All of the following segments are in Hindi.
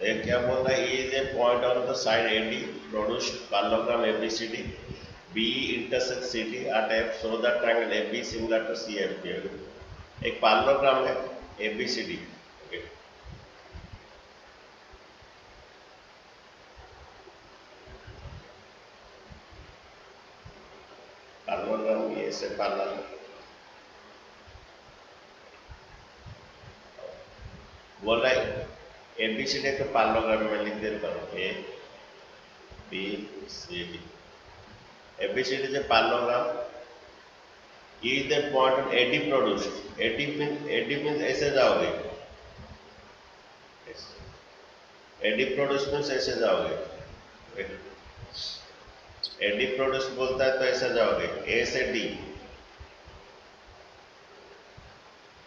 एक क्या बोल रहा है, is a point on the side AD produced parallelogram ABCD B intersect CD at F so that triangle AB similar to CFD. एक पैरेललोग्राम है एबीसीडी, ओके। पैरेललोग्राम ये से पैरेलल बोल रहा है एबीसीडी के पैरेललोग्राम में लिख देता हूँ A B C D. ABCD से parallelogram is the point on AD produced. AD means ऐसे जाओगे, एडी प्रोड्यूस मींस ऐसे जाओगे, एडी प्रोड्यूस बोलता है तो ऐसे जाओगे ए से D.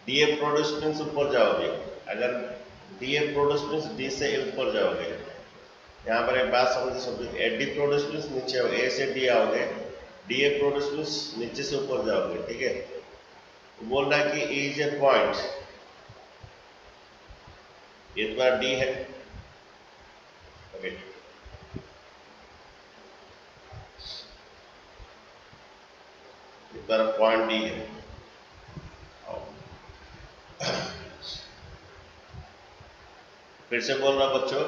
D A produce means ऊपर जाओगे, अगर D A produce means D से ऊपर जाओगे। यहाँ पर एक बात समझ, एडी प्रोड्यूस मींस नीचे आओगे, ए से डी आओगे, डी ए प्रोड्यूस मींस नीचे से ऊपर जाओगे, ठीक है। बोल रहा है कि इज ए पॉइंट, ये तुम्हारा डी है, ओके। तुम्हारा पॉइंट डी है। फिर से बोल रहा बच्चों,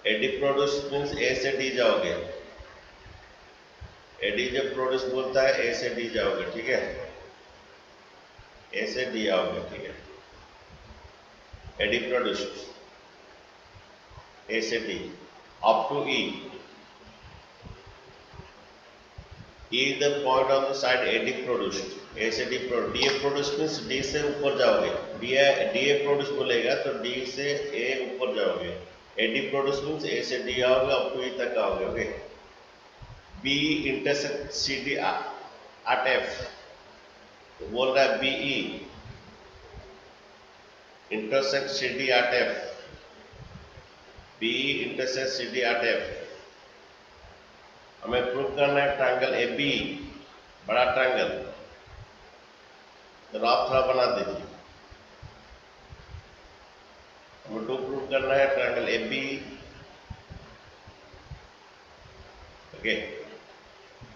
एडी प्रोड्यूस मींस ए से डी जाओगे, एडी जब प्रोड्यूस बोलता है ए से डी जाओगे, ठीक है, ए से डी आओगे, ठीक है। एडी प्रोड्यूस ए से D up to E is the point on the side AD produced. A से D produce, D A produce means D से ऊपर जाओगे, डी ए प्रोड्यूस बोलेगा तो डी से ए ऊपर जाओगे, एडी प्रोड्यूस मींस ए से डी आओगे अप टू ई तक आओगे, okay. B intersect C D at F, तो बोल रहा है BE intersect C D at F, BE intersect C D at F. हमें प्रूव करना है ट्रायंगल ए बी बड़ा ट्रायंगल, तो आप थोड़ा बना दीजिए। हमें टू प्रूव करना है triangle A B, okay,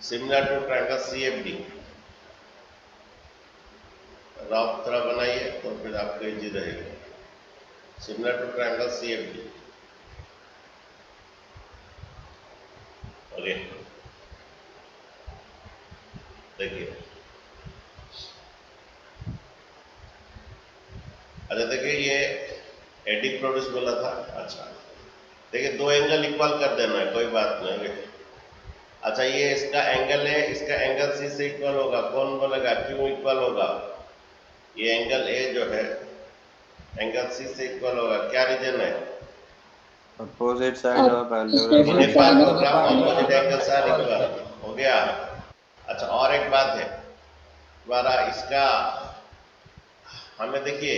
similar to triangle C F D. आप थोड़ा बनाइए तो फिर आपको इजी रहेगा। Similar to triangle C F D, okay. देखिए, अच्छा देखिए, ये एडी प्रोड्यूस बोला था, अच्छा देखिए दो एंगल इक्वल कर देना है, कोई बात नहीं। अच्छा ये इसका एंगल है, इसका एंगल सी से इक्वल होगा, कौन बोलेगा क्यों इक्वल होगा? ये एंगल ए जो है एंगल सी से इक्वल होगा, क्या रीजन है? Opposite side of parallelogram opposite angles are equal, हो गया। अच्छा और एक बात है हमारा, इसका हमें देखिए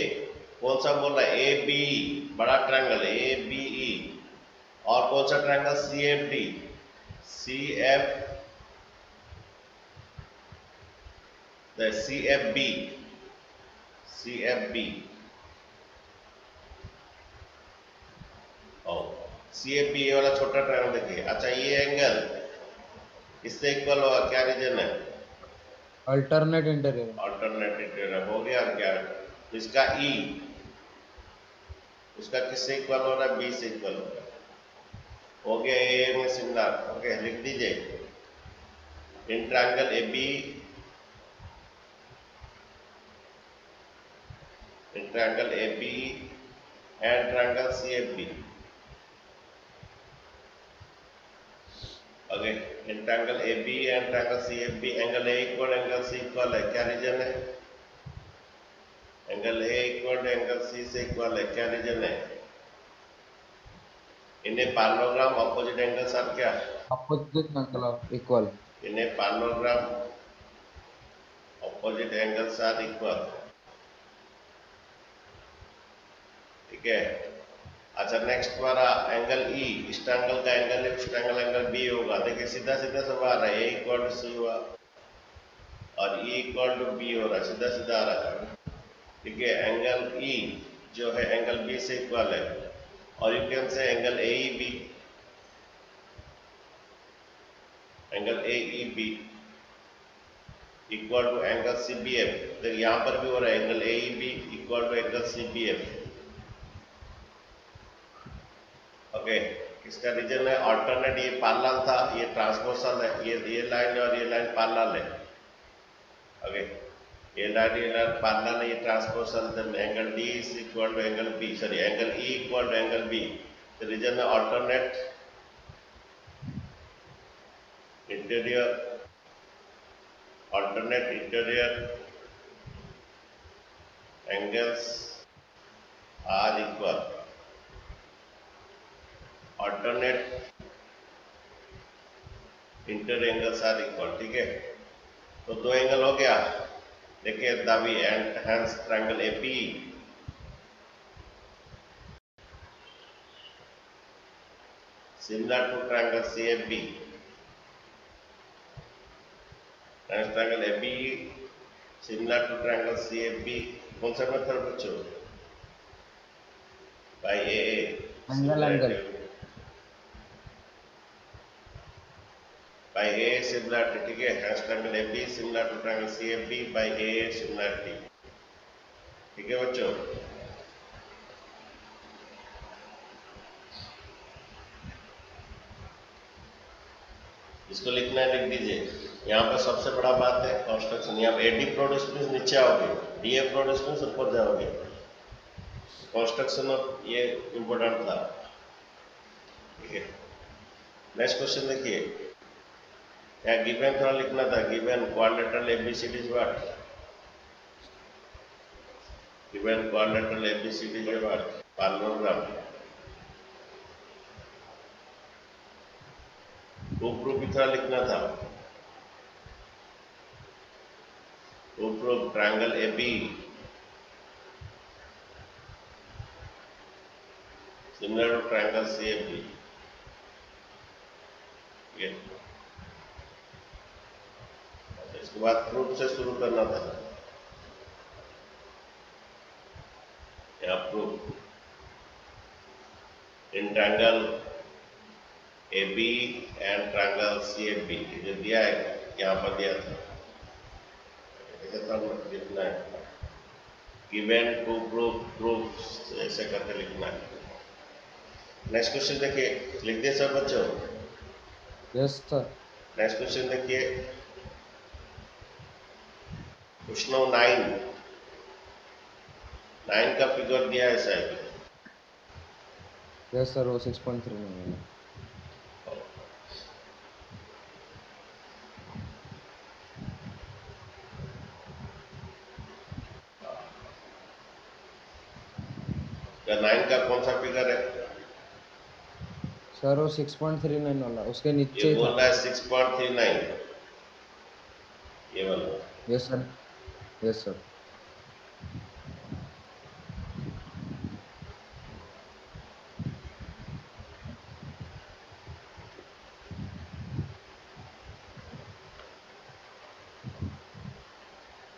कौन सा बोल रहा है, ए बी बड़ा ट्रायंगल ए बी ई, और कौन सा triangle C F D, C F B, C F B, C F B वाला छोटा ट्रायंगल देखिए। अच्छा ये एंगल इससे इक्वल होगा, क्या रीजन है? अल्टरनेट इंटीरियर, अल्टरनेट इंटीरियर, हो गया क्या? तो इसका ई उसका किससे इक्वल हो रहा है? बी से इक्वल हो रहा है, हो गया ए में सिमिलर, ओके। लिख दीजिए in triangle A B, in triangle A B and triangle C F B, okay. In triangle A B and triangle C F B, angle A equal angle C equal है, क्या रीजन है? Angle A equal angle C से इक्वल है, क्या रीजन है? इन्हें पैरेललोग्राम ऑपोजिट एंगल्स आर क्या? अपोजिट एंगल इक्वल, इन्हें parallelogram opposite angles are equal, ठीक है। अच्छा नेक्स्ट हमारा एंगल ई, इस ट्रायंगल का एंगल है, उस ट्रायंगल एंगल बी होगा। देखिए सीधा सीधा सब आ रहा है, ए इक्वल टू सी हुआ और ई इक्वल टू बी हो रहा है, सीधा सीधा आ रहा है, ठीक है। एंगल ई जो है एंगल बी से इक्वल है, और you can say angle AEB, angle AEB equal to angle CBF। तो यहाँ पर भी हो रहा है angle AEB equal to angle CBF। Okay, इसका रीजन है ऑल्टरनेट, ये पैरेलल था, ये ट्रांसवर्सल है, ये लाइन और ये लाइन पैरेलल है। ओके, ये लाइन पैरेलल है, ये transversal, then angle D is equal to angle B, sorry angle E equal to angle B। The reason है alternate interior angles are equal, alternate interior angles are equal। ठीक है, तो दो एंगल हो गया। देखिए दावी and hence triangle AP similar to triangle CFB, and triangle AB similar to triangle CFB। कौन सा मेथड बच्चों? by AA angle by AA similarity। ठीक है, hence triangle AB similar to triangle CFB by AA similarity। ठीक है बच्चों, इसको लिखना है, लिख दीजिए। यहाँ पर सबसे बड़ा बात है कंस्ट्रक्शन। यहाँ AD प्रोड्यूस मीन्स नीचे आओगे, DA प्रोड्यूस मीन्स ऊपर जाओगे। कंस्ट्रक्शन ऑफ ये इंपॉर्टेंट था। ठीक है, नेक्स्ट क्वेश्चन देखिए, यहाँ गिवन थोड़ा लिखना था, given quadrilateral ABCD is what, given quadrilateral ABCD is what, parallelogram. Proof भी थोड़ा लिखना था, proof triangle AB similar to triangle CFB। ये इसके बाद प्रूफ से शुरू करना था। या proof in triangle AB and triangle CFB, जो दिया है यहाँ पर दिया था, लिखना है गिवन टू प्रूफ ऐसे करके लिखना है। नेक्स्ट क्वेश्चन देखिए, लिख दिए सब बच्चों? Yes sir. नेक्स्ट क्वेश्चन देखिए, क्वेश्चन 9 का फिगर दिया है शायद। यस सर, वो 6.3 में है। तो 9 का कौन सा फिगर है सर? वो 6.39 वाला, उसके नीचे ये ही बोल था। रहा है 6.39, ये वाला। Yes sir, yes sir.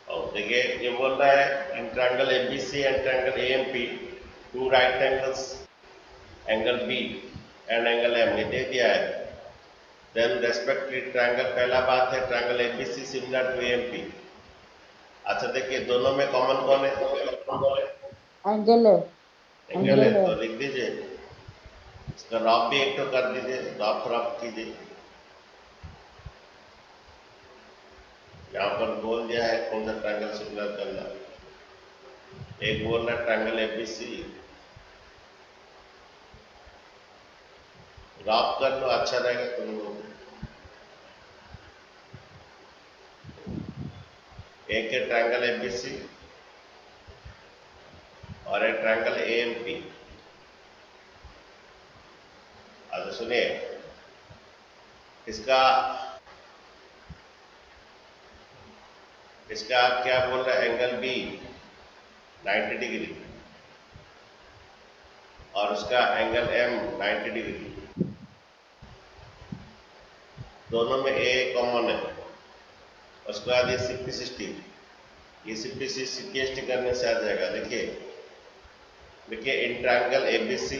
और देखिए ये बोल रहा है in triangle ABC and triangle AMP to right angles, angle B and angle M, ये दे दिया है। देन रेस्पेक्टिव ट्रायंगल, पहला बात है triangle ABC similar to AMP। अच्छा देखिए, दोनों में कॉमन कौन है? एंगल है, एंगल है, तो लिख दीजिए। इसका रॉफ भी एक तो कर दीजिए, रॉफ कीजिए। यहाँ पर बोल दिया है कौन सा ट्रायंगल सिमिलर करना। एक बोल रहा है ट्रायंगल ABC, रॉफ कर लो, अच्छा रहेगा तुम लोग। एक है ट्रायंगल ABC और एक ट्रायंगल AMP। अच्छा सुनिए, इसका क्या बोल रहा है, एंगल B 90 डिग्री और उसका एंगल M 90 डिग्री, दोनों में A कॉमन है। उसके बाद ये CP60, ये CPC करने से आ जाएगा। देखिए in triangle ABC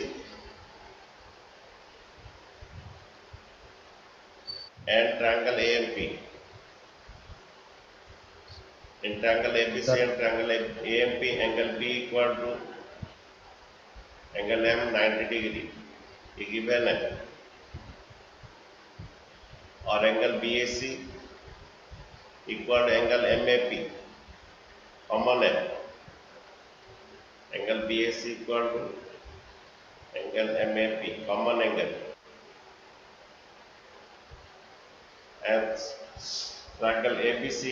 and triangle AMP. In triangle ABC Sir. and triangle AMP, angle B equal to angle M 90 degree. ये given है. और angle BAC equal to angle MAP common है. Angle BAC equal to angle MAP common angle. And triangle ABC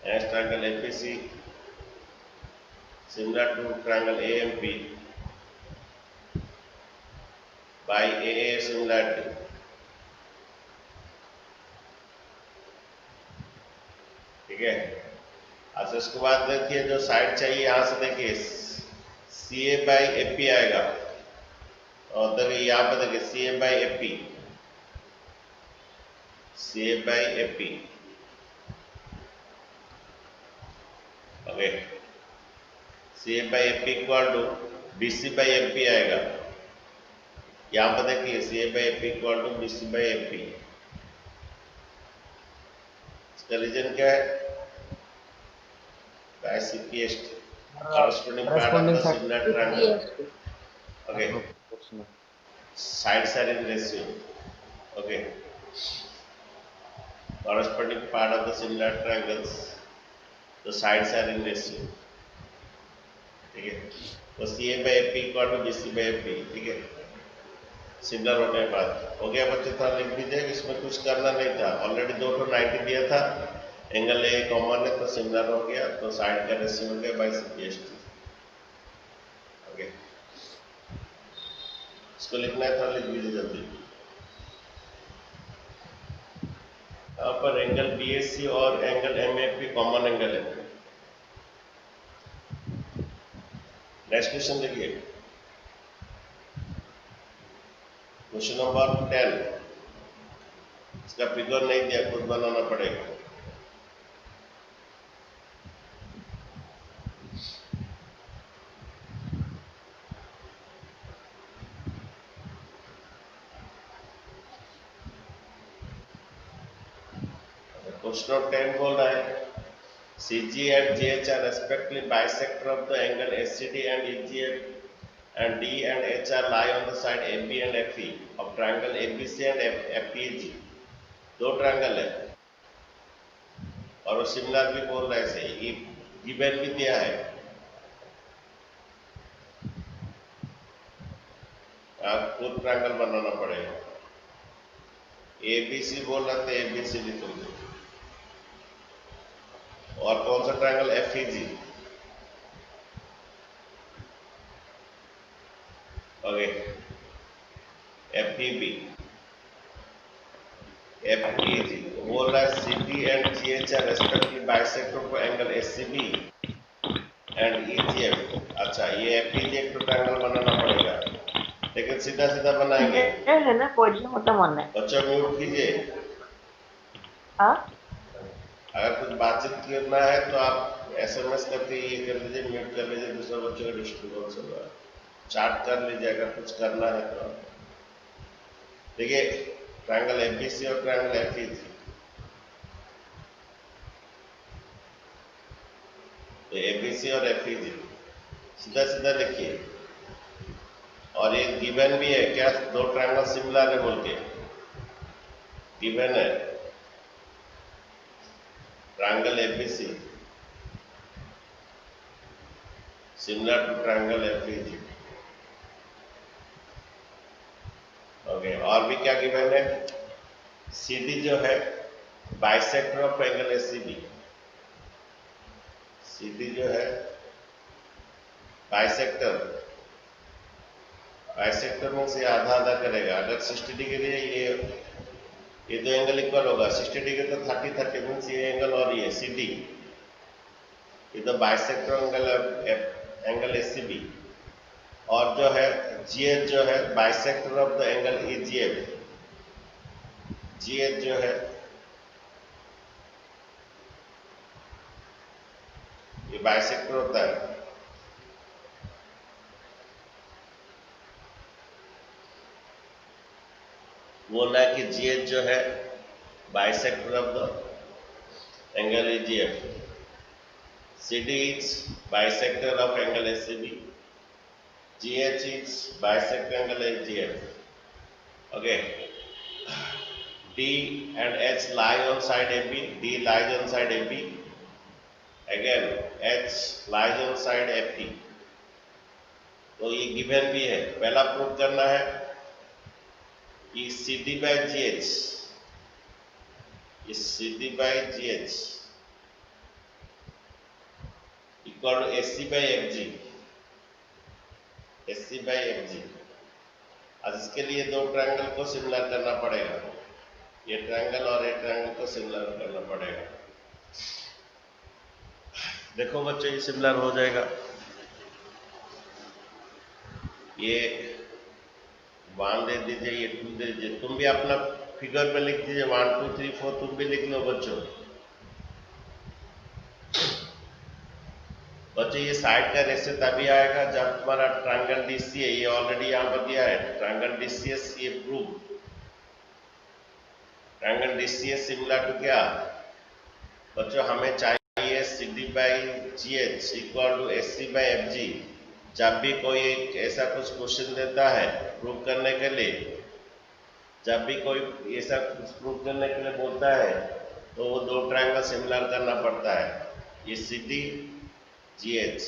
and triangle APC similar to triangle AMP by AA similarity. ठीक है. अच्छा इसके बाद देखिए जो साइड चाहिए यहां से देखिए CA बाई AP आएगा और देखिए यहाँ पे देखिए CA by AP CA by AP okay. CA by AP equal to BC by AP आएगा. यहाँ पे देखिए CA by AP equal to BC by AP. इसका रीजन क्या है? By CPST corresponding part of the similar triangle. Okay. Sides are in ratio. Okay. Corresponding part of the similar triangles. The sides are in ratio. ठीक है. तो CA by AP equal to BC by AP. ठीक है. सिमिलर होने के बाद हो गया बच्चे. थोड़ा लिख दीजिए. इसमें कुछ करना नहीं था. ऑलरेडी 2 to 90 दिया था. एंगल ए कॉमन है तो सिमिलर हो गया. तो साइड का रेशियो हो गया बाय CPST. ओके. इसको लिखना है तो लिख दीजिए जल्दी. यहाँ पर एंगल BAC और एंगल MAP कॉमन एंगल है. नेक्स्ट क्वेश्चन देखिए. Question number 10. इसका फिगर नहीं दिया, खुद बनाना पड़ेगा. क्वेश्चन 10 बोल रहा है CG and GH are respectively bisector of the angle SCD and EGF and D and H are lie on the side AB and FE of triangle ABC and FPG. दो ट्रायंगल है और वो सिमिलर भी बोल रहे हैं. गिवन भी दिया है. आप खुद ट्रायंगल बनाना पड़ेगा. ABC बोल रहे थे, ABC लिखोगे. और कौन सा triangle FEG. Okay. FEB FEG बोल रहा है CD and GH are respectively bisector for angle SCB and EGF. अच्छा ये FEG एक तो ट्रायंगल बनाना पड़ेगा लेकिन सीधा सीधा बनाएंगे. है ना पढ़ने मतलब मन है. बच्चों म्यूट कीजिए. हाँ अगर कुछ बातचीत करना है तो आप SMS करके ये कर लीजिए, म्यूट कर लीजिए. दूसरे बच्चों का डिस्टर्बेंस होगा. चार्ट कर लीजिए अगर कुछ करना है तो. देखिए ट्रायंगल ABC और ट्रायंगल FEG. तो ABC और FEG सीधा सीधा लिखिए. और ये गिवन भी है क्या, दो ट्रायंगल सिमिलर है बोल के गिवन है. Triangle ABC similar to triangle FEG. Okay. और भी क्या गिवन है? CD जो है bisector of angle SCB. CD जो है बाइसेक्टर. बाइसेक्टर में से आधा आधा करेगा. अगर 60 डिग्री है ये दो एंगल इक्वल होगा. 60 डिग्री तो 30 मीन्स ये एंगल और ये CD ये तो बाइसेक्टर एंगल SCB. और जो है GH जो है bisector of the angle EGF. GH जो है ये बाइसेक्टर होता है. बोला कि GH जो है bisector of the angle AGF, CD is bisector of angle SCB, GH is bisector angle AGF. Okay, D and H lie on side AB, D lies on side AB, again H lies on side FE. तो ये गिवन भी है। पहला प्रूव करना है कि CD by GH is CD by GH equal to SC by FG, SC by FG। आज इसके लिए दो ट्रायंगल को सिमिलर करना पड़ेगा, ये ट्रायंगल और ये ट्रायंगल को सिमिलर करना पड़ेगा। देखो बच्चों ये सिमिलर हो जाएगा, ये 1 दे दीजिए, ये 2 दे दीजिए। तुम भी अपना फिगर में लिख दीजिए 1 2 3 4, तुम भी लिख लो बच्चों। बच्चों ये साइड का रेशियो तभी आएगा जब तुम्हारा ट्रायंगल DCA, ये ऑलरेडी यहाँ पर दिया है, ट्रायंगल DCA ये prove, triangle DCA similar to क्या बच्चों, हमें चाहिए CD by GH equal to SC by FG। जब भी कोई ऐसा कुछ क्वेश्चन देता है प्रूव करने के लिए, जब भी कोई ऐसा कुछ प्रूव करने के लिए बोलता है तो वो दो ट्रायंगल सिमिलर करना पड़ता है। ये CD GH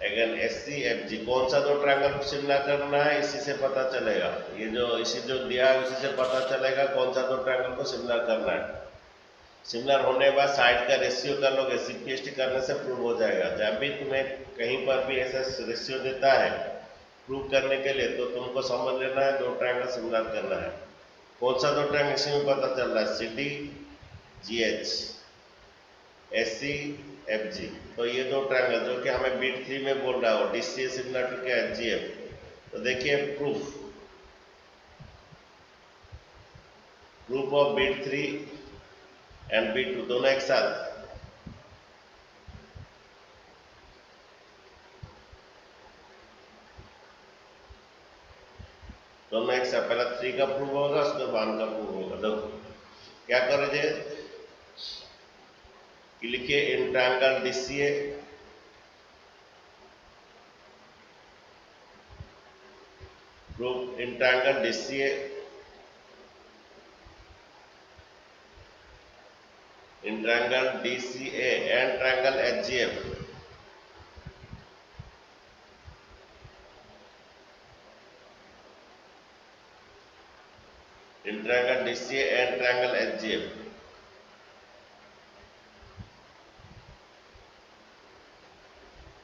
again SC FG, कौन सा दो ट्रायंगल को सिमिलर करना है इसी से पता चलेगा। ये जो इसी जो दिया है उसी से पता चलेगा कौन सा दो ट्रायंगल को सिमिलर करना है। सिमिलर होने के बाद साइड का रेशियो कर लोगे, CPST करने से प्रूव हो जाएगा। जब भी तुम्हें कहीं पर भी ऐसा रेशियो देता है प्रूव करने के लिए तो तुमको समझ लेना है दो ट्रायंगल सिमिलर करना है। कौन सा दो ट्रायंगल इसी में पता चल रहा है, CD GH SC FG। तो ये दो ट्रायंगल जो कि हमें बीट 3 में बोल रहा हो DCA सिमिलर टू क्या GF। तो देखिए proof of beat 3 and beat 2 दोनों एक साथ। दोनों एक साथ, पहला 3 का प्रूफ होगा उसके बाद 1 का प्रूफ होगा। देखो क्या करोगे कि लिखिए in triangle DCA proof in triangle DCA in triangle DCA and triangle HGF, in triangle DCA and triangle HGF,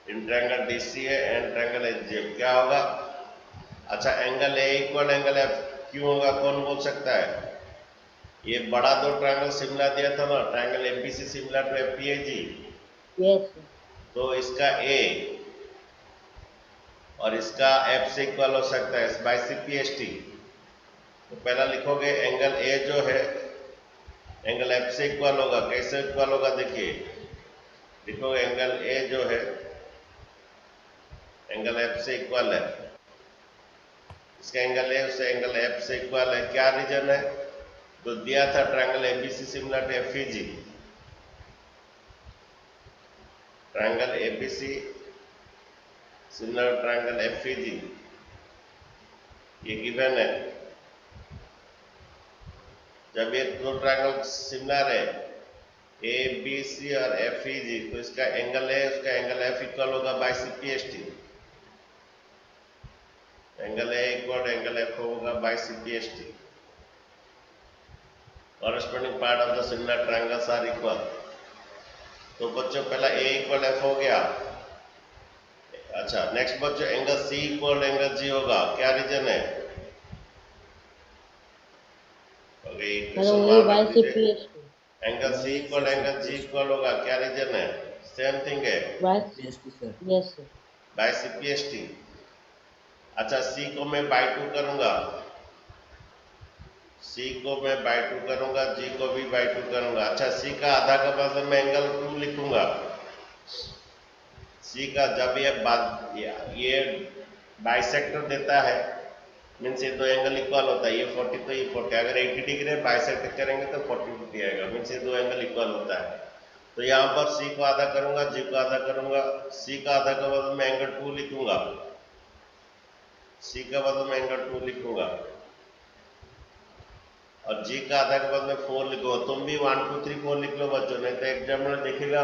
in triangle DCA and triangle HGF क्या होगा? अच्छा angle A equal angle F क्यों होगा, कौन बोल सकता है? ये बड़ा दो ट्रायंगल सिमिलर दिया था ना, triangle ABC similar to FPAG। Yes तो इसका A और इसका F से इक्वल हो सकता है बाय CPST। तो पहला लिखोगे एंगल A जो है एंगल F से इक्वल होगा। कैसे इक्वल होगा देखिए, लिखोगे एंगल A जो है एंगल F से इक्वल है, इसका एंगल A उससे एंगल F से इक्वल है। क्या रीजन है? तो दिया था triangle ABC similar to FEG, triangle ABC similar triangle FEG, ये गिवन है। जब ये दो ट्रायंगल सिमिलर है ABC और FEG तो इसका एंगल A उसका एंगल F इक्वल होगा by CPST। Angle A equal angle F होगा by CPST। corresponding part of the similar triangles are equal। तो बच्चों पहला A इक्वल F हो गया। अच्छा नेक्स्ट बच्चों angle C equal angle G होगा। क्या रीजन है? Angle C equal angle G equal होगा। क्या रीजन है? सेम थिंग है यस बाय CPST। अच्छा C को मैं बाय 2 करूंगा, C को मैं बाय 2 करूंगा, G को भी बाय 2 करूंगा। अच्छा C का आधा का मतलब मैं एंगल 2 लिखूंगा। C का जब ये बाइसेक्टर देता है मीन्स ये दो एंगल इक्वल होता है, ये 40 तो ये 40, अगर 80 डिग्री है बाइसेक्ट करेंगे तो 40 आएगा, मीन्स ये दो एंगल इक्वल होता है। तो यहाँ पर सी को आधा करूंगा, जी को आधा करूंगा, सी का आधा का बदल में एंगल 2 लिखूंगा, सी का बदल में एंगल 2 लिखूंगा, और जी का आधा के बदल में 4 लिखूंगा। तुम भी 1 2 3 4 लिख लो बच्चों, नहीं तो एग्जामिनर देखेगा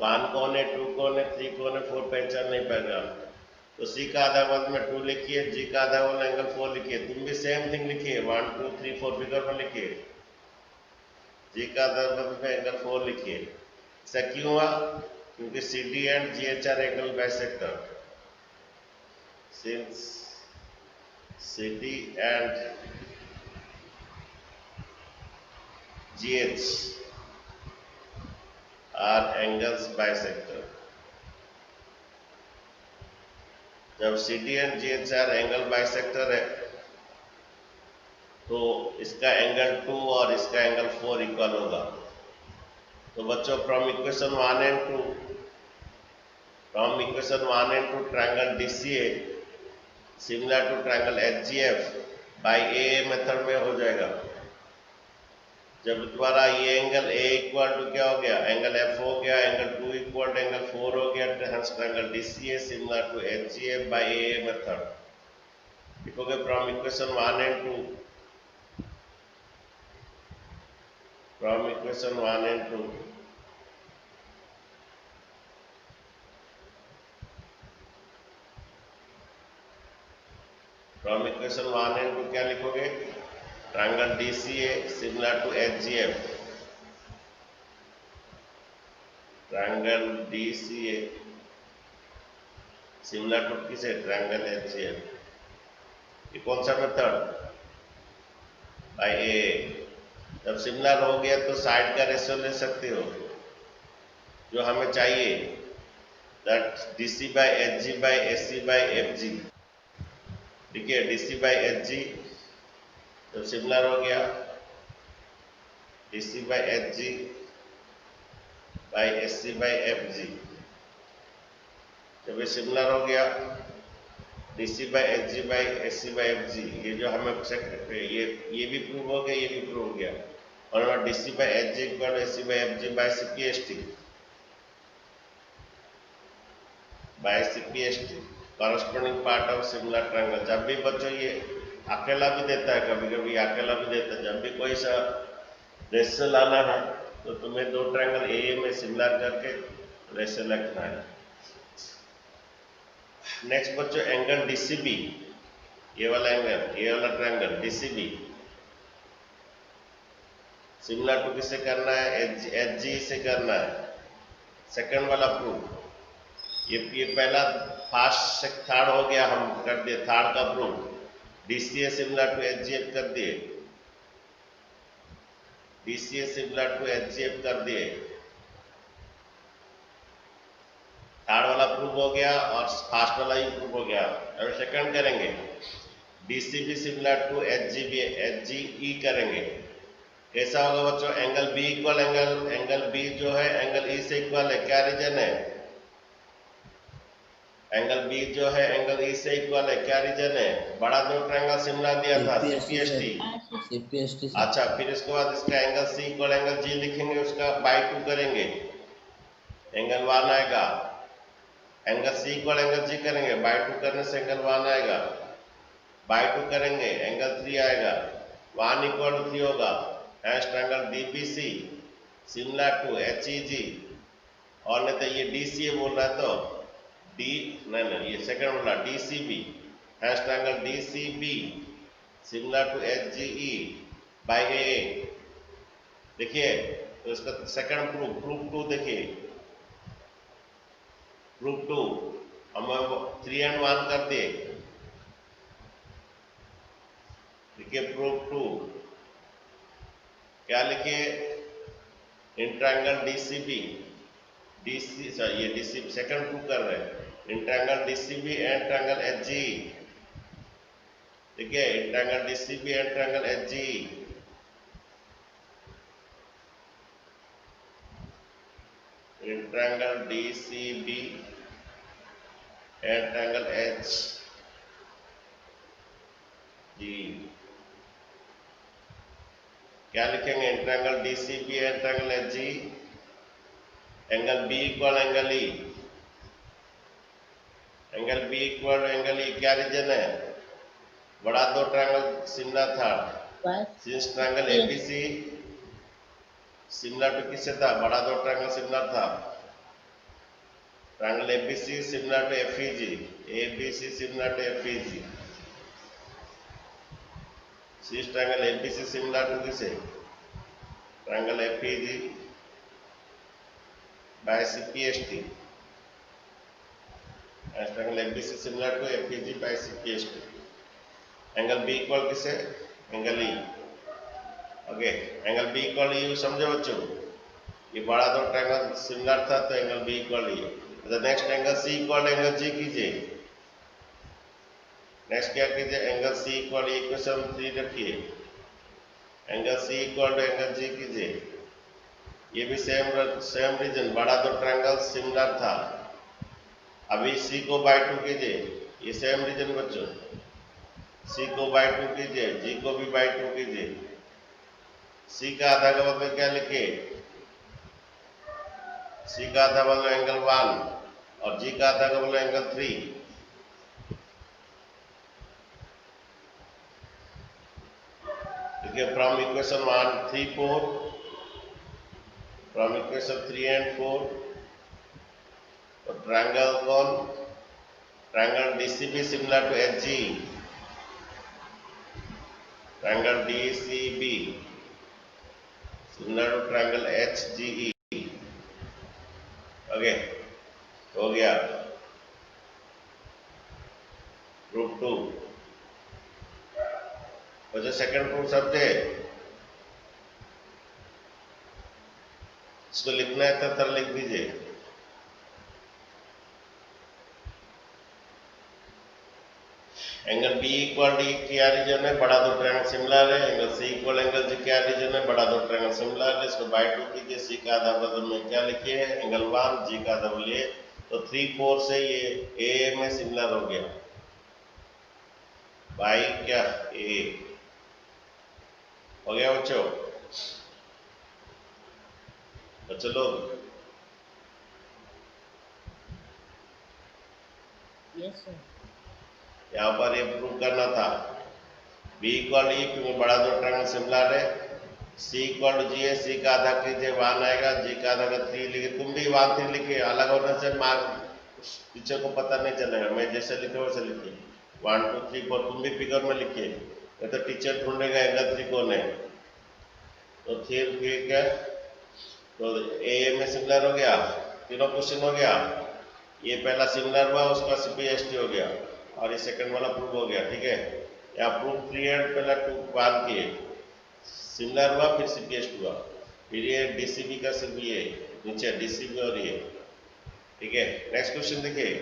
1 कौन है, 2 कौन है, 3 कौन है, 4 पहचान नहीं पाएगा। तो सी का आधा बदल में 2 लिखिए, जी का आधा बदल एंगल 4 लिखिए। तुम भी सेम थिंग लिखिए, 1 2 3 4 फिगर में लिखिए, जी का आधा बदल में एंगल 4 लिखिए। ऐसा क्यों हुआ? क्योंकि C D and G H are angle bisector. Since C D and GH are angles bisector। जब CD and GH are angle bisector है तो इसका एंगल 2 और इसका एंगल 4 इक्वल होगा। तो बच्चों from equation 1 and 2, triangle DCA similar to triangle HGF by AA method में हो जाएगा। जब द्वारा ये एंगल A इक्वल टू क्या हो गया, एंगल F हो गया, एंगल 2 इक्वल टू एंगल 4 हो गया, hence triangle DCA similar to HGF by AA method. लिखोगे from equation 1 and 2, from equation 1 and 2 from equation 1 and 2 क्या लिखोगे, triangle DCA similar to HGF, triangle DCA similar to किसे, ट्रायंगल HGF। ये कौन सा मेथड, बाय ए। जब सिमिलर हो गया तो साइड का रेशियो ले सकते हो जो हमें चाहिए, that DC by HG by AC by FG। ठीक है, DC बाय HG जब सिमिलर हो गया, DC by HG by AC by FG, जब ये सिमिलर हो गया DC by HG by AC by FG, ये जो हमें ये भी प्रूव हो गया, ये भी प्रूव हो गया। और DC by HG equal AC by FG by CPST, by CPST corresponding part of similar triangle. जब भी बच्चों ये अकेला भी देता है, कभी कभी अकेला भी देता है, जब भी कोई सा रेशियो लाना है तो तुम्हें दो ट्रायंगल AA में सिमिलर करके रेशियो लिखना है। नेक्स्ट बच्चों एंगल DCB, ये वाला एंगल, ये वाला ट्रायंगल DCB सिमिलर टू किसे करना है, HG से करना है। सेकंड वाला प्रूफ, ये पहला फर्स्ट से थर्ड हो गया, हम कर दिए थर्ड का proof, DCA similar to HGF कर दिए, DCA सिमिलर टू HGF कर दिए, थर्ड वाला प्रूफ हो गया और फर्स्ट वाला ही प्रूफ हो गया। अब सेकंड करेंगे, DCB सिमिलर टू HGE करेंगे। कैसा होगा बच्चों, angle B equal angle B जो है एंगल E से इक्वल है, क्या रीजन है, एंगल B जो है एंगल E से इक्वल है, क्या रीजन है, बड़ा दो ट्रायंगल सिमिलर दिया था CPST। अच्छा, फिर इसके बाद इसका angle C equal angle G लिखेंगे, उसका बाय 2 करेंगे, एंगल 1 आएगा। Angle C equal angle G करेंगे, बाय 2 करने से एंगल 1 आएगा, बाय 2 करेंगे एंगल 3 आएगा, 1 इक्वल टू 3 होगा। Triangle DBC similar to HEG, और नहीं तो ये DCA बोल रहा है तो नहीं ये सेकंड वाला DCB, triangle DCB similar to HGE by AA। देखिए तो इसका सेकंड प्रूफ 2 देखिए, प्रूफ 2 हम 3 and 1 कर दिए। देखिए प्रूफ 2 क्या लिखिए, इन ट्रायंगल DCB ये DCB सेकंड प्रूफ कर रहे हैं, in triangle DCB and triangle HGE। देखिए in triangle DCB and triangle HGE, in triangle DCB and triangle G क्या लिखेंगे? ट्रायंगल डीसीबी है, triangle HG, angle B equal angle E, angle B equal angle E क्या रीजन है? बड़ा दो ट्रायंगल सिमिलर था, since triangle ABC similar to किससे था? बड़ा दो ट्रायंगल सिमिलर था, triangle ABC similar to FEG, ABC similar to FEG, since triangle ABC similar to किसे? Triangle FEG by CPST, triangle ABC similar to FEG by CPST, angle B equal किसे? Angle E. Okay, angle B equal E समझो बच्चों, ये बड़ा दो ट्रायंगल सिमिलर था तो एंगल बी इक्वल ई। तो next angle C equal angle G कीजिए। नेक्स्ट क्या कीजिए? एंगल सी इक्वल इक्वेशन 3 रखिए, angle C equal to angle G कीजिए। ये भी सेम रीजन, बड़ा दो ट्रायंगल सिमिलर था, अभी सी को बाय 2 कीजिए, ये सेम रीजन बच्चों, सी को बाय 2 कीजिए, जी को भी बाय 2 कीजिए। सी का आधा का मतलब क्या लिखिए? सी का आधा मतलब एंगल 1 और जी का आधा का मतलब एंगल 3। देखिए from equation 1 3 4, from equation 3 and 4, तो ट्रायंगल कौन? Triangle DCB similar to HG, triangle DCB similar to triangle HGE. Okay, हो गया प्रूफ 2। बच्चों सेकंड प्रूफ समझे? इसको लिखना है तो लिख दीजिए। एंगल बी इक्वल डी क्या रीजन है? बड़ा दो ट्रायंगल सिमिलर है। Angle C equal angle G क्या रीजन है? बड़ा दो ट्रायंगल सिमिलर है। इसको बाय 2 कीजिए। सी का आधा बदल में क्या लिखिए? एंगल 1, जी का आधा बोलिए, तो 3 4 से ये ए में सिमिलर हो गया, बाई क्या ए हो गया बच्चों। बच्चों लोग यस सर। यहाँ पर ये प्रूव करना था, बी इक्वल ई क्योंकि बड़ा दो ट्रायंगल सिमिलर है, सी इक्वल टू जी है, सी का आधा कीजिए 1 आएगा, जी का आधा का 3 लिखिए। तुम भी 1 3 लिखिए, अलग होने से मार्क टीचर को पता नहीं चलेगा। मैं जैसे लिखे वैसे लिखिए, 1 2 3 4 तुम भी फिगर में लिखिए, नहीं तो टीचर ढूंढेगा एंगल 3 कौन है। तो फिर क्या, तो ए में सिमिलर हो गया, तीनों क्वेश्चन हो गया। ये पहला सिमिलर हुआ, उसका सीपीएसटी हो गया, और ये सेकंड वाला प्रूव हो गया। ठीक है, यहाँ प्रूफ 3 एंड पहला 2 बात किए, सिमिलर हुआ फिर सीपीएसटी हुआ, फिर ये डीसीबी का सिर्फ ये नीचे डीसीबी और ये। ठीक है, नेक्स्ट क्वेश्चन देखिए,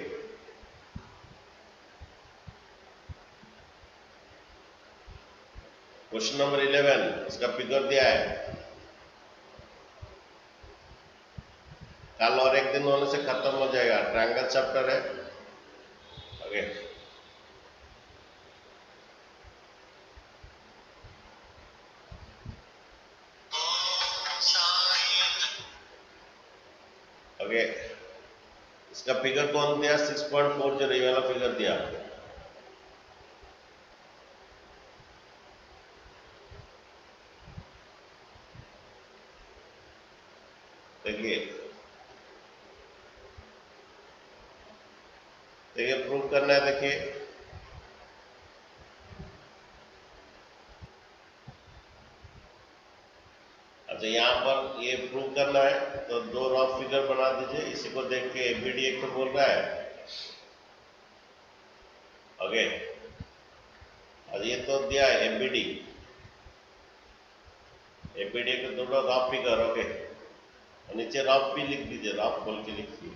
क्वेश्चन नंबर 11, इसका फिगर दिया है। कल और एक दिन होने से खत्म हो जाएगा, ट्रायंगल चैप्टर है। ओके, ओके, इसका फिगर कौन दिया? 6.40, ये वाला फिगर दिया। देखिए देखिए प्रूव करना है। देखिए अच्छा, यहाँ पर ये प्रूव करना है तो दो रफ फिगर बना दीजिए। इसी को देख के एबीडी एक तो बोल रहा है। ओके, और ये तो दिया है एबीडी, एबीडी के दोनों रफ फिगर। ओके, और नीचे रफ भी लिख दीजिए, रफ बोल के लिखिए।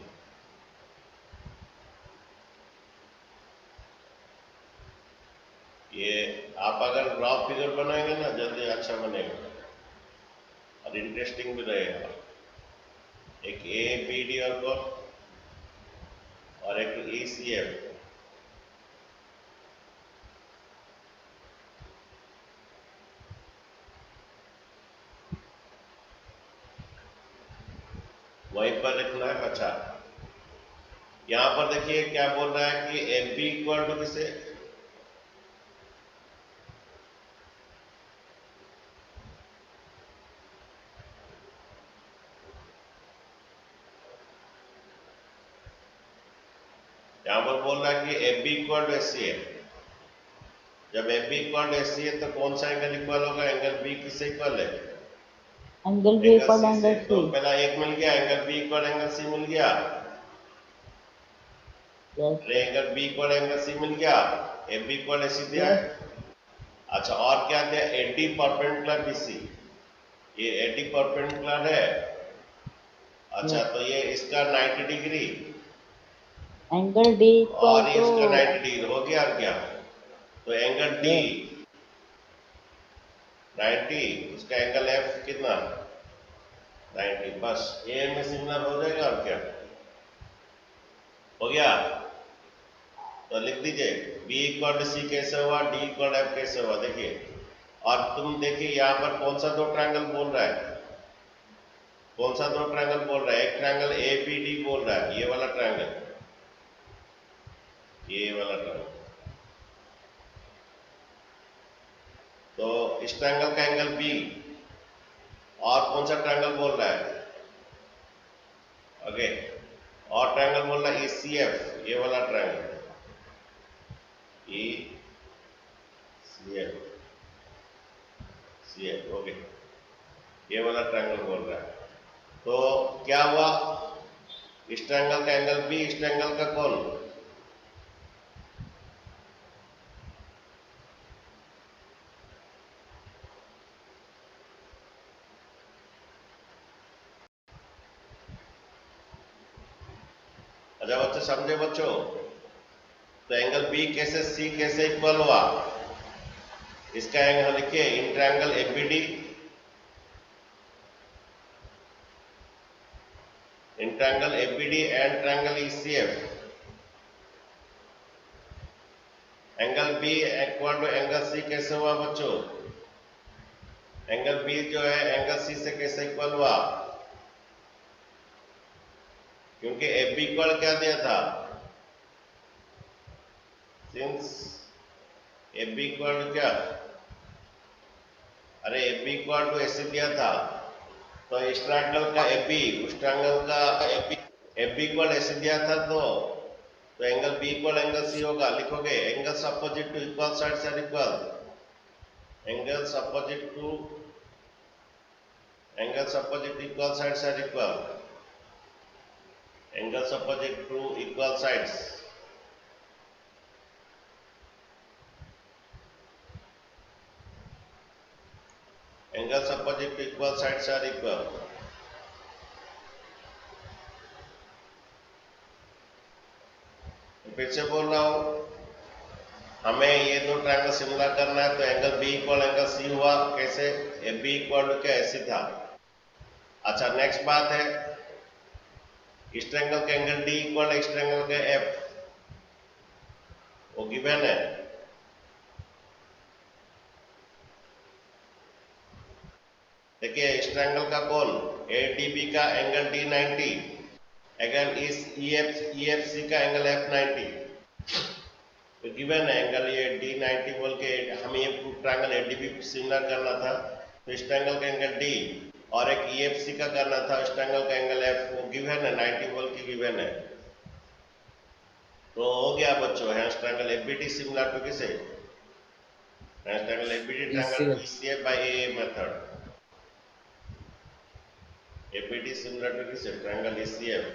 ये आप अगर रफ फिगर बनाएंगे ना, जल्दी अच्छा बनेगा और इंटरेस्टिंग भी रहेगा। एक ए बी डी और एक ई सी एफ। वहीं पर लिखना है। अच्छा, यहाँ पर देखिए क्या बोल रहा है कि एफ बी इक्वल टू किसे, यहाँ पर बोल रहा है कि F B equal to S C है। जब F B equal to S C है तो कौन सा एंगल इक्वल होगा, एंगल बी किससे इक्वल है, angle B angle equal C से। एंगल तो सी। पहला एक मिल गया, angle B equal angle C मिल गया, यस अरे angle B equal angle C मिल गया, F B equal S C दिया है। अच्छा, और क्या दिया, एडी परपेंडिकुलर बी सी, ये एडी परपेंडिकुलर है। अच्छा, तो ये इसका 90 डिग्री एंगल डी इक्वल और ये टू इसका 90 डिग्री हो गया, और क्या, तो एंगल डी 90, उसका एंगल एफ कितना 90, बस ए में सिमिलर हो जाएगा, और क्या हो गया। तो लिख दीजिए बी इक्वल टू सी कैसे हुआ, डी इक्वल एफ कैसे हुआ, देखिए। और तुम देखिए यहाँ पर कौन सा दो ट्रायंगल बोल रहा है, कौन सा दो ट्रायंगल बोल रहा है, एक ट्रायंगल ए बी डी बोल रहा है, ये वाला ट्रायंगल, ये वाला ट्रायंगल। तो इस ट्रायंगल का एंगल बी, और कौन सा ट्रायंगल बोल रहा है, ओके, और ट्रायंगल बोल रहा है ECF, ये वाला ट्रायंगल ECF, CF, ओके, ये वाला ट्रायंगल बोल रहा है। तो क्या हुआ, इस ट्रायंगल का एंगल बी, इस ट्रायंगल का कौन, अच्छा बच्चों समझे बच्चों, तो एंगल बी कैसे सी कैसे इक्वल हुआ, इसका एंगल लिखिए, in triangle ABD, in triangle ABD and triangle ECF, angle B equal to angle C कैसे हुआ बच्चों, एंगल बी जो है एंगल सी से कैसे इक्वल हुआ, क्योंकि एफ बी इक्वल क्या दिया था, सिंस एफ बी इक्वल क्या, अरे एफ बी इक्वल टू ऐसे दिया था, तो इस ट्रायंगल का एफ बी, उस ट्रायंगल का एफ बी इक्वल ऐसे दिया था, तो angle B equal angle C होगा, लिखोगे angles opposite to equal sides are equal, angles opposite to equal sides are equal, angles opposite to equal sides, angles opposite to equal sides are equal। फिर से बोल रहा हूं, हमें ये दो ट्रायंगल सिमिलर करना है, तो angle B equal angle C हुआ कैसे, ए बी इक्वल टू क्या ऐसे था। अच्छा, नेक्स्ट बात है, इस ट्रायंगल का एंगल डी इक्वल इस ट्रायंगल का एफ, वो गिवन है। देखिए इस ट्रायंगल का कौन, ए डी बी का एंगल डी 90, एंगल इस EF C का एंगल F 90, तो गिवन है एंगल ये डी 90 बोल के, हमें ये ट्रायंगल ADB सिमिलर करना था, तो इस ट्रायंगल का एंगल डी और एक EFC का करना था, इस ट्रायंगल का एंगल F, वो गिवन है 90 बोल के गिवन है। तो हो गया बच्चों, hence triangle ABD similar to किसे, hence triangle ABD triangle ECF by AA method, ABD similar to किसे, ट्रायंगल ECF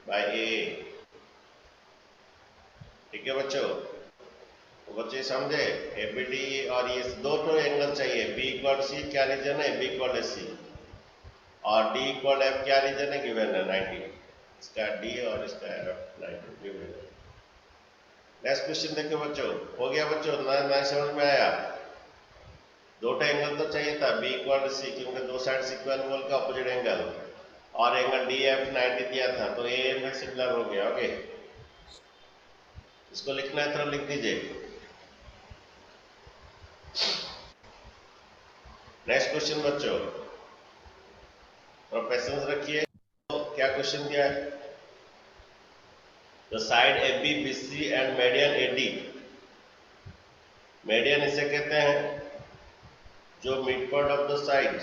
बाय AA। ठीक है बच्चों, तो बच्चे समझे, ABD और ये दो तो एंगल चाहिए, B इक्वल C क्या रीजन है, B इक्वल C, और D इक्वल F क्या रीजन है, गिवन है 90, इसका D और इसका F 90 गिवन है। नेक्स्ट क्वेश्चन देखो बच्चों, हो गया बच्चों, ना समझ में आया, दो एंगल तो चाहिए था, B इक्वल C, क्योंकि दो साइड इक्वल बोल का ऑपोजिट एंगल, और एंगल DF 90 दिया था, तो A में सिमिलर हो गया। ओके, इसको लिखना है तो लिख दीजिए। नेक्स्ट क्वेश्चन बच्चों, थोड़ा पेशेंस रखिए। तो क्या क्वेश्चन दिया है? The side A B B C and median A D. Median इसे कहते हैं जो mid point of the side,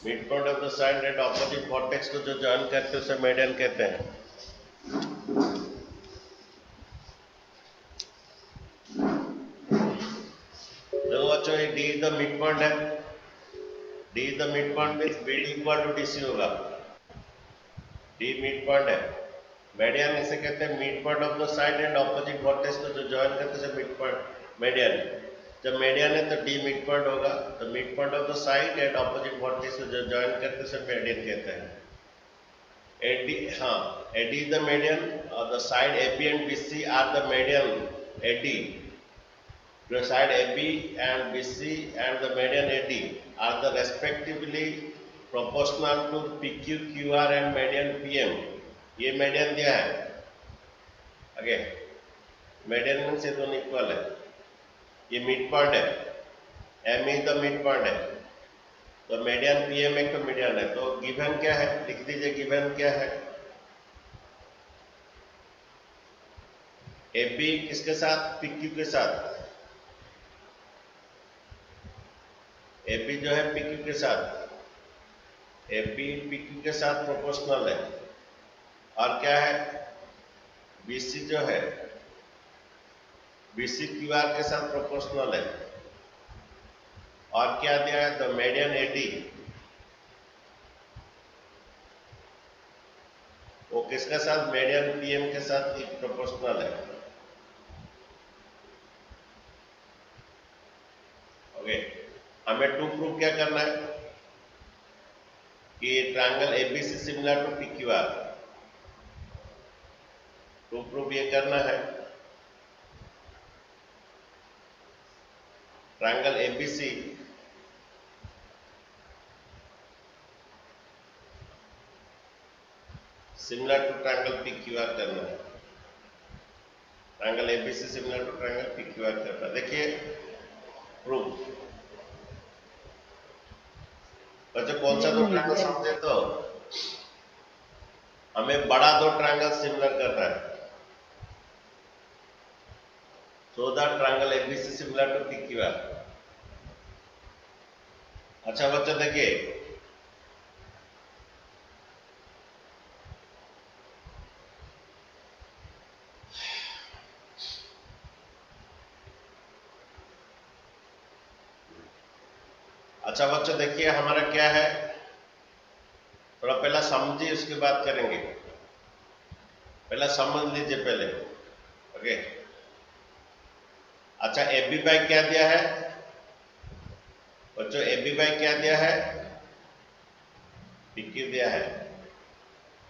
mid point of the side at opposite vertex को जो जॉइन करते हैं उसे मीडियन कहते हैं। देखो बच्चों, ये डी द मिड पॉइंट है, D the mid point means B D equal to D C होगा। डी मिड पॉइंट है। मीडियन इसे कहते हैं mid point of the side and opposite vertex को जो जॉइन करते हैं मिड पॉइंट मीडियन। जब मीडियन है तो डी मिड पॉइंट होगा, तो mid point of the side and opposite vertex को जो जॉइन करते हैं मीडियन कहते हैं। एडी, हाँ, एडी द मीडियन और the side A B and B C are the median AD. The side AB and BC and the median AD are the respectively proportional to PQ, QR and median PM. ये median दिया है। आगे median मीन्स ये दोनों इक्वल है। ये मिड पॉइंट है, M is the mid point है, तो median PM एक तो median है। तो गिवन क्या है, लिख दीजिए गिवन क्या है। AB किसके साथ? PQ के साथ। एपी जो है पीक्यू के साथ, एपी पीक्यू के साथ प्रोपोर्शनल है। और क्या है, बीसी जो है बीसी क्यूआर के साथ प्रोपोर्शनल है। और क्या दिया है, द मीडियन एडी वो किसके साथ, मीडियन पीएम के साथ प्रोपोर्शनल है। ओके, हमें टू प्रूव क्या करना है कि triangle ABC similar to PQR. To prove ये करना है triangle ABC similar to triangle PQR करना है। Triangle ABC similar to triangle PQR करना है। देखिए प्रूफ बच्चों, कौन सा दो ट्रायंगल समझे तो हमें बड़ा दो ट्रायंगल सिमिलर करना है। So the triangle ABC similar to PQR. अच्छा बच्चों देखिए, अच्छा बच्चों देखिए हमारा क्या है, थोड़ा पहला समझिए उसके बाद करेंगे। पहला समझ लीजिए पहले। ओके, अच्छा ए बी बाई क्या दिया है बच्चों, ए बी बाई क्या दिया है, पीक्यू दिया है।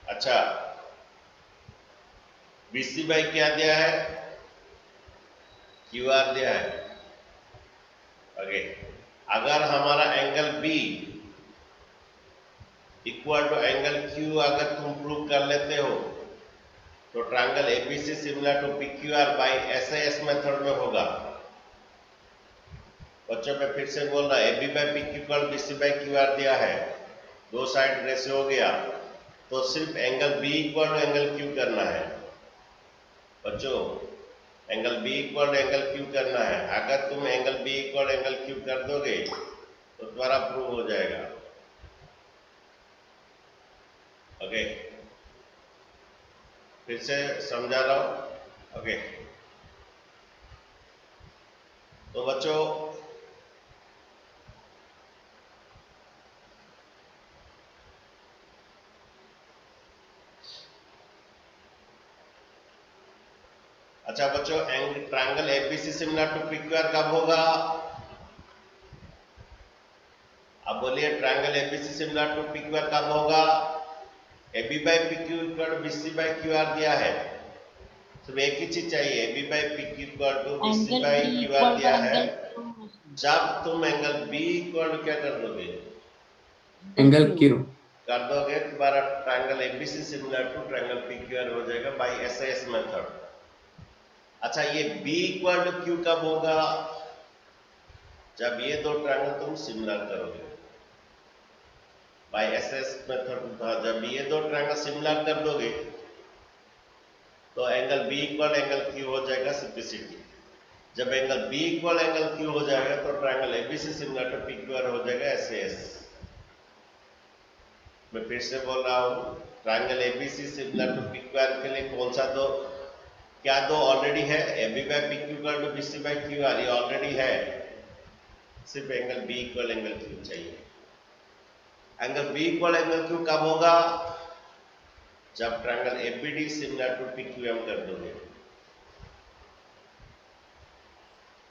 अच्छा बीसी बाई क्या दिया है, क्यू आर दिया है। ओके, अगर हमारा angle B equal to angle Q अगर तुम प्रूव कर लेते हो तो triangle ABC similar to PQR by SIS method में होगा। बच्चों मैं फिर से बोल रहा, AB by PQ equal BC by QR दिया है, दो साइड रेशियो हो गया, तो सिर्फ angle B equal to angle Q करना है। बच्चों angle B equal angle Q करना है। अगर तुम angle B equal angle Q कर दोगे तो तुम्हारा प्रूव हो जाएगा। ओके, फिर से समझा रहा हूं। ओके, तो बच्चों अच्छा बच्चों, triangle ABC similar to PQR कब होगा? अब बोलिए triangle ABC similar to PQR कब होगा? AB by PQ equal to BC by QR दिया है, सिर्फ एक ही चीज चाहिए, AB by PQ equal to BC by QR दिया है। जब तुम एंगल बी इक्वल टू क्या कर दोगे, एंगल क्यू कर दोगे, तुम्हारा triangle ABC similar to triangle PQR हो जाएगा बाय एसआईएस मेथड। अच्छा ये B इक्वल टू क्यू कब होगा? जब ये दो ट्रायंगल तुम सिमिलर करोगे। By SS method. जब ये दो ट्रायंगल सिमिलर कर दोगे तो angle B equal angle Q हो जाएगा सिंप्लिसिटी। जब angle B equal angle Q हो जाएगा तो triangle ABC similar to PQR हो जाएगा एसएस। मैं फिर से बोल रहा हूँ, triangle ABC similar to PQR के लिए कौन सा दो, क्या दो ऑलरेडी है, AB by PQ equal to BC by QR, ये ऑलरेडी है, सिर्फ angle B equal angle Q चाहिए। Angle B equal angle Q कब होगा, जब triangle ABD similar to PQM कर दोगे।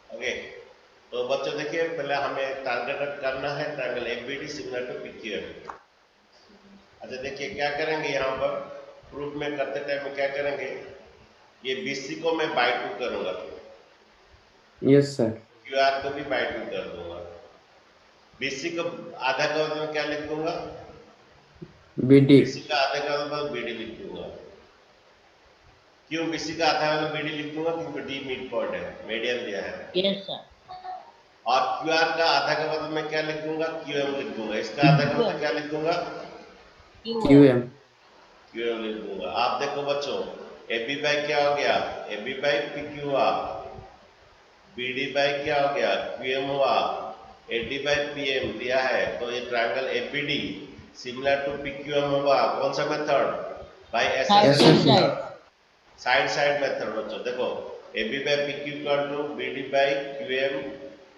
ओके, तो बच्चों देखिए पहले हमें टारगेट करना है ट्रायंगल एबीडी सिमिलर टू पीक्यूएम। अच्छा देखिए क्या करेंगे, यहाँ पर प्रूफ में करते टाइम में क्या करेंगे, ये बीसी को मैं बाय 2 करूंगा, Yes, sir. क्यूआर को भी बाय 2 कर दूंगा। बीसी को आधा का मतलब क्या लिख दूंगा, BD. बीसी का आधा का मतलब बीडी लिख दूंगा। क्यों बीसी का आधा वाला बीडी लिख दूंगा, क्योंकि डी मिड पॉइंट है, मीडियन दिया है। Yes, sir. और क्यूआर का आधा का मतलब मैं क्या लिख दूंगा, क्यूएम लिख दूंगा। इसका आधा का मतलब क्या लिख दूंगा, QM. क्यूएम लिख दूंगा। आप देखो बच्चों, एबी बाय क्या हो गया, एबी बाय पीक्यू हुआ, बीडी बाय क्या हो गया, क्यूएम हुआ, एडी बाय पीएम दिया है। तो ये triangle ABD similar to PQM होगा कौन सा method, by SS, side side method. बच्चों देखो, AB by PQ equal to BD by QM,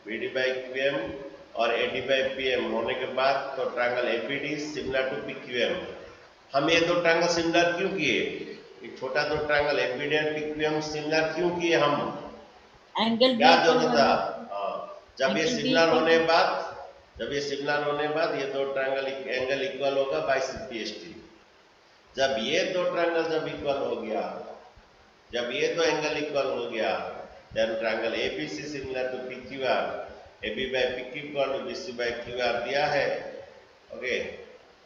BD by QM और एडी बाय पीएम होने के बाद तो triangle ABD similar to PQM. हम ये दो ट्रायंगल सिमिलर क्यों किए, ये छोटा दो ट्रायंगल एबीडी एंड पीक्यूएम सिमिलर क्यों किए हम, एंगल क्या जरूरत था। जब ये सिमिलर होने के बाद, जब ये सिमिलर होने के बाद ये दो ट्रायंगल एंगल इक्वल होगा बाय सीपीएसटी। जब ये दो ट्रायंगल जब इक्वल हो गया, जब ये दो एंगल इक्वल हो गया, then triangle ABC similar to PQR, AB by PQ equal to BC by QR दिया है। ओके,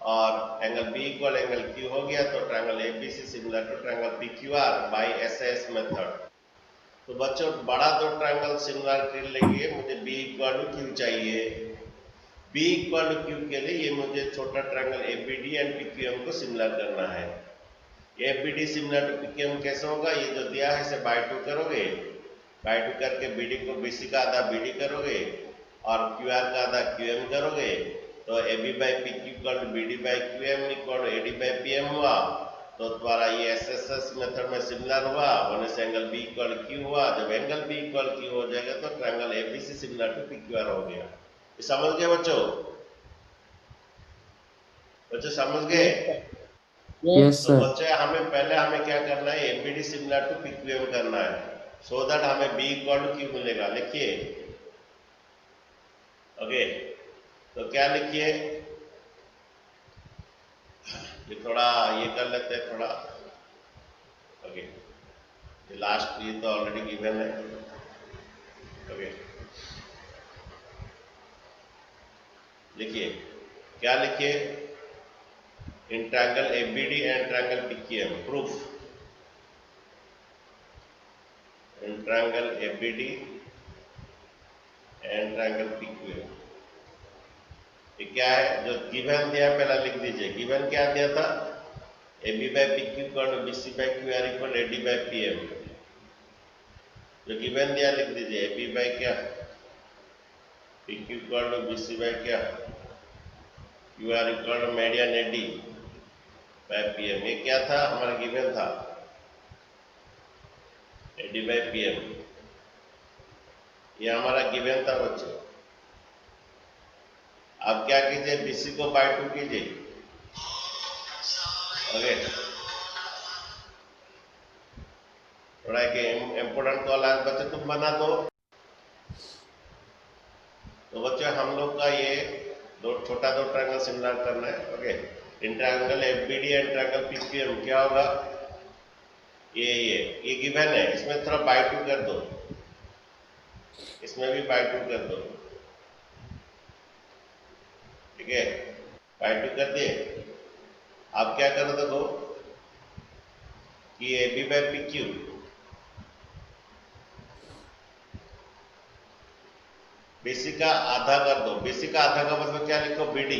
और angle B equal angle Q हो गया, तो triangle ABC similar to triangle PQR by SS method. तो बच्चों बड़ा दो ट्रायंगल सिमिलर के लिए मुझे बी इक्वल टू क्यू चाहिए। बी इक्वल टू क्यू के लिए ये मुझे छोटा ट्रायंगल एबीडी एंड पीक्यूएम को सिमिलर करना है। एबीडी सिमिलर टू पीक्यूएम कैसे होगा, ये जो दिया है इसे बाय 2 करोगे, बाय 2 करके बीडी को बीसी का आधा बीडी करोगे और क्यूआर का आधा क्यूएम करोगे, तो AB by PQ equal to BD by QM equal to AD by PM हुआ। तो द्वारा ये एसएसएस मेथड में सिमिलर हुआ, होने से एंगल बी इक्वल क्यू हुआ। जब एंगल बी इक्वल क्यू हो जाएगा तो triangle ABC similar to PQR हो गया। ये समझ गए बच्चों, बच्चों समझ गए। Yes, तो sir. बच्चे हमें पहले हमें क्या करना है, एबीडी सिमिलर टू पीक्यूएम करना है, सो दैट हमें बी इक्वल टू क्यू मिलेगा। लिखिए, ओके, तो क्या लिखिए, ये थोड़ा ये कर लेते हैं थोड़ा। ओके, ये लास्ट ये तो ऑलरेडी गिवन है। ओके, लिखिए, क्या लिखिए, in triangle ABD and triangle PQM proof, in triangle ABD and triangle PQM. ये क्या है, जो गिवन दिया पहला लिख दीजिए। गिवन क्या दिया था, AB by PQ equal to BC by QR equal AD by PM. जो गिवन दिया लिख दीजिए, एबी बाय क्या, PQ equal to BC by क्या, QR equal to median AD by PM. ये क्या था हमारा गिवन था, एडी बाय पीएम, ये हमारा गिवन था बच्चों। अब क्या कीजिए, बीसी को बाय 2 कीजिए। ओके, थोड़ा एक इम्पोर्टेंट कॉल आज बच्चे तुम बना दो। तो बच्चे हम लोग का ये दो छोटा दो ट्रायंगल सिमिलर करना है। Okay, in triangle ABD and triangle PQM क्या होगा, ये गिवन है, इसमें थोड़ा बाय 2 कर दो, इसमें भी बाय 2 कर दो। ठीक है, बाय 2 कर दिए। आप क्या करो देखो कि एबी बाय पीक्यू बीसी का आधा कर दो। बीसी का आधा का मतलब क्या लिखो, बीडी,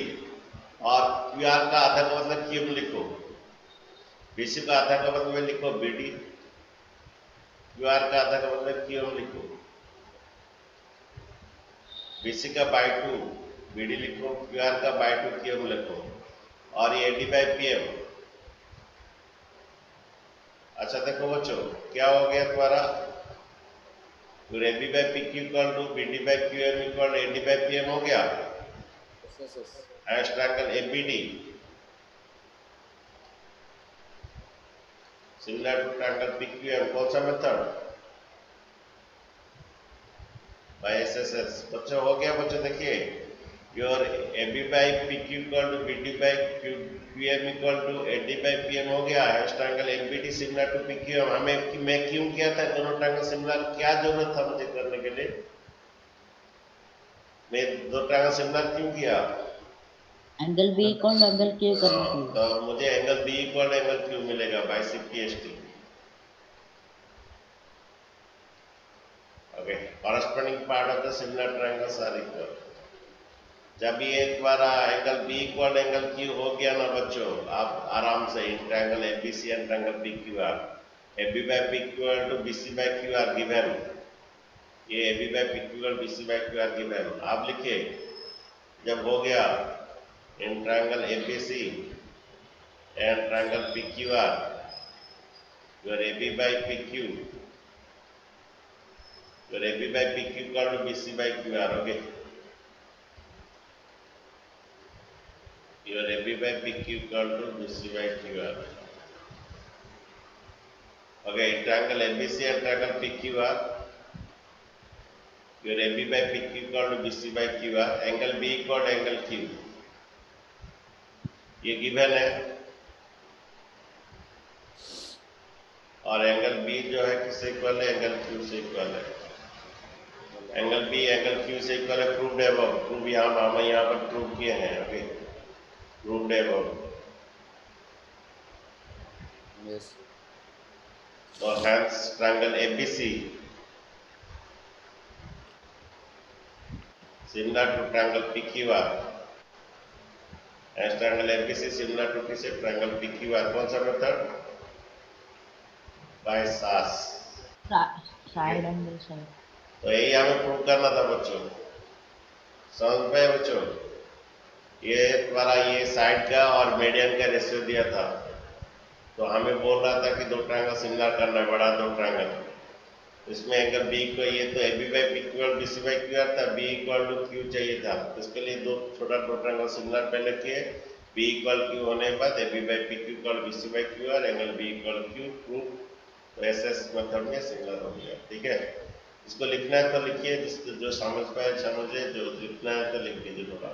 और क्यू आर का आधा का मतलब क्यूब लिखो, बीसी का आधा का मतलब लिखो बीडी, क्यू आर का आधा का मतलब क्यूब लिखो, बीसी का बाय 2 बीडी लिखो, क्यू आर का बाय 2 क्यूब लिखो, और ये डी बाई पी एम। अच्छा देखो बच्चों क्या हो गया तुम्हारा, फिर AB by P Q equal to BD by Q M equal AD by P M हो गया, highest triangle ABD similar to triangle PQM, कौन सा मेथड, बाय एसएसएस। बच्चों हो गया बच्चों, देखिए your AB by PQ equal to BD by QM equal to AD by PM हो गया, highest triangle ABD similar to PQM. हमें मैं क्यों किया था दोनों ट्रायंगल सिमिलर, क्या जरूरत था मुझे करने के लिए, मैं दो ट्रायंगल सिमिलर क्यों किया, angle B equal angle Q करने के लिए। तो मुझे angle B equal angle Q मिलेगा by CPST. Okay, corresponding part of the similar triangles are equal। जब ये तुम्हारा angle B equal angle Q हो गया ना बच्चों, आप आराम से in triangle ABC and triangle PQR, AB by P equal to BC by Q R given, ये AB by P equal BC by Q R given आप लिखिए। जब हो गया in triangle ABC and triangle PQR, your AB by PQ, your AB by PQ equal to BC by QR, okay, your AB by PQ equal to BC by QR। Okay, triangle ABC and triangle PQR, your AB by PQ equal to BC by QR, angle B equal to angle Q, ये गिवन है, और एंगल B जो है किससे इक्वल है, एंगल Q से इक्वल है, एंगल B एंगल Q से इक्वल है, प्रूव्ड है वो, प्रूव हम यहाँ पर प्रूव किए हैं, okay, proved above। Yes। So hence triangle ABC similar to triangle PQR, as triangle ABC similar to किसे, triangle PQR, कौन सा मेथड, बाय सास, साइड एंगल साइड। तो यही हमें प्रूव करना था बच्चों, समझ में बच्चों, ये तुम्हारा ये साइड का और मीडियन का रेशियो दिया था, तो हमें बोल रहा था कि दो ट्रायंगल सिमिलर करना है, बड़ा दो ट्रायंगल, इसमें एंगल बी को, ये तो AB by P equal BC by Q R था, बी इक्वल टू क्यू चाहिए था, इसके लिए दो छोटा दो ट्रायंगल सिमिलर पहले किए, बी इक्वल क्यू होने के बाद AB by P Q equal BC by Q R, angle B equal Q, proof, तो एसएस मेथड में सिमिलर हो गया, ठीक है। इसको लिखना है तो लिखिए, जो समझ पाए समझे, जो लिखना है तो लिख दीजिए थोड़ा।